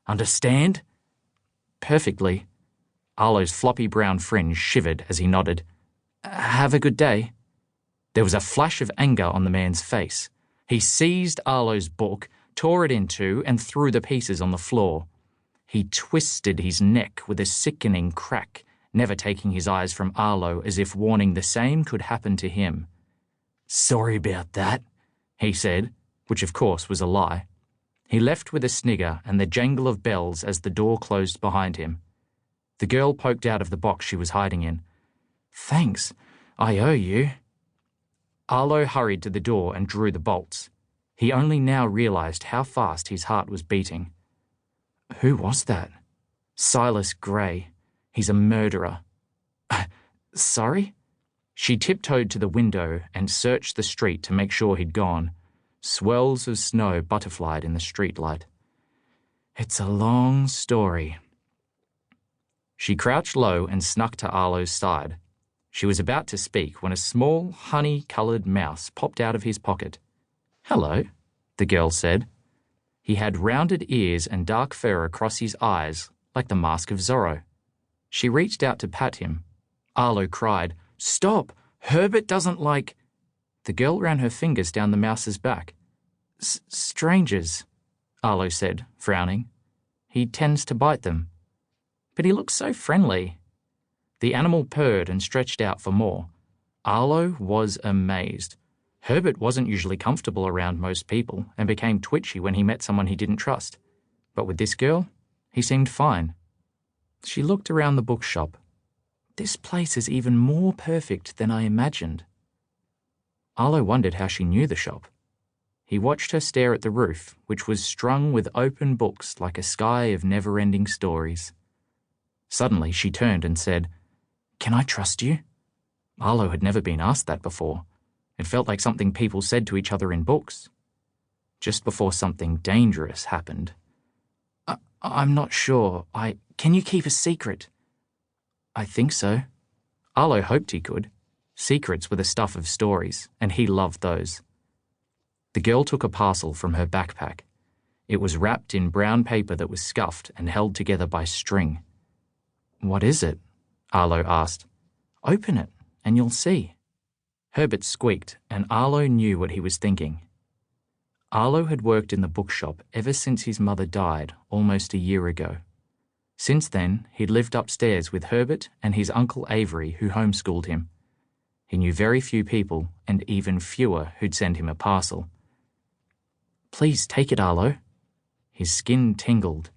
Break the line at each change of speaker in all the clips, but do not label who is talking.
Understand?" "Perfectly." Arlo's floppy brown fringe shivered as he nodded. "Have a good day." There was a flash of anger on the man's face. He seized Arlo's book, tore it in two, and threw the pieces on the floor. He twisted his neck with a sickening crack, never taking his eyes from Arlo, as if warning the same could happen to him. "Sorry about that," he said, which of course was a lie. He left with a snigger and the jangle of bells as the door closed behind him. The girl poked out of the box she was hiding in. "Thanks, I owe you." Arlo hurried to the door and drew the bolts. He only now realized how fast his heart was beating. Who was that? Silas Gray. He's a murderer. Sorry? She tiptoed to the window and searched the street to make sure he'd gone. Swirls of snow butterflied in the streetlight. It's a long story. She crouched low and snuck to Arlo's side. She was about to speak when a small, honey-coloured mouse popped out of his pocket. "Hello," the girl said. He had rounded ears and dark fur across his eyes, like the mask of Zorro. She reached out to pat him. Arlo cried, "Stop! Herbert doesn't like—" The girl ran her fingers down the mouse's back. "Strangers," Arlo said, frowning. "He tends to bite them. But he looks so friendly." The animal purred and stretched out for more. Arlo was amazed. Herbert wasn't usually comfortable around most people and became twitchy when he met someone he didn't trust. But with this girl, he seemed fine. She looked around the bookshop. This place is even more perfect than I imagined. Arlo wondered how she knew the shop. He watched her stare at the roof, which was strung with open books like a sky of never-ending stories. Suddenly she turned and said, "Can I trust you?" Arlo had never been asked that before. It felt like something people said to each other in books. Just before something dangerous happened. I'm not sure. Can you keep a secret?" "I think so." Arlo hoped he could. Secrets were the stuff of stories, and he loved those. The girl took a parcel from her backpack. It was wrapped in brown paper that was scuffed and held together by string. "What is it?" Arlo asked. "Open it, and you'll see." Herbert squeaked, and Arlo knew what he was thinking. Arlo had worked in the bookshop ever since his mother died almost a year ago. Since then, he'd lived upstairs with Herbert and his Uncle Avery, who homeschooled him. He knew very few people, and even fewer who'd send him a parcel. "Please take it, Arlo." His skin tingled.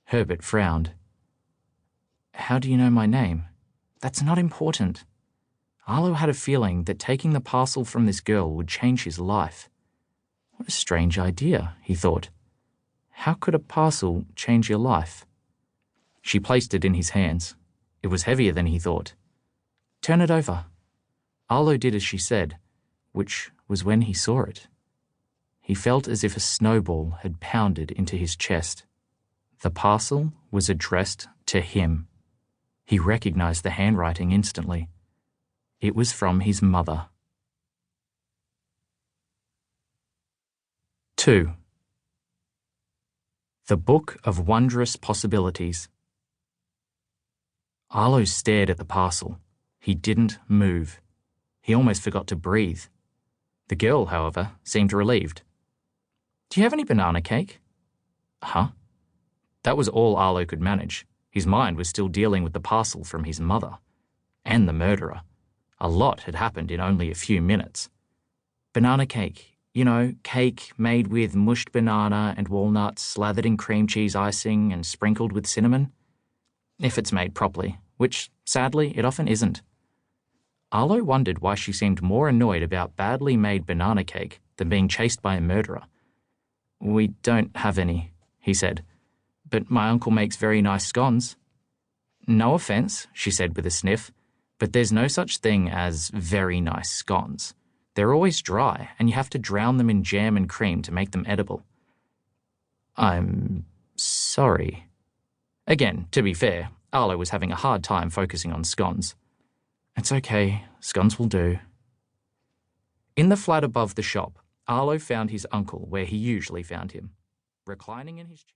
Herbert frowned. "How do you know my name?" "That's not important." Arlo had a feeling that taking the parcel from this girl would change his life. What a strange idea, he thought. How could a parcel change your life? She placed it in his hands. It was heavier than he thought. "Turn it over." Arlo did as she said, which was when he saw it. He felt as if a snowball had pounded into his chest. The parcel was addressed to him. He recognized the handwriting instantly. It was from his mother. 2. The Book of Wondrous Possibilities. Arlo stared at the parcel. He didn't move. He almost forgot to breathe. The girl, however, seemed relieved. "Do you have any banana cake?" "Huh?" That was all Arlo could manage. His mind was still dealing with the parcel from his mother. And the murderer. A lot had happened in only a few minutes. "Banana cake. You know, cake made with mushed banana and walnuts slathered in cream cheese icing and sprinkled with cinnamon. If it's made properly, which, sadly, it often isn't." Arlo wondered why she seemed more annoyed about badly made banana cake than being chased by a murderer. "We don't have any," he said. "But my uncle makes very nice scones." "No offense," she said with a sniff, "but there's no such thing as very nice scones. They're always dry, and you have to drown them in jam and cream to make them edible." "I'm sorry." Again, to be fair, Arlo was having a hard time focusing on scones. "It's okay. Scones will do." In the flat above the shop, Arlo found his uncle where he usually found him, reclining in his chair.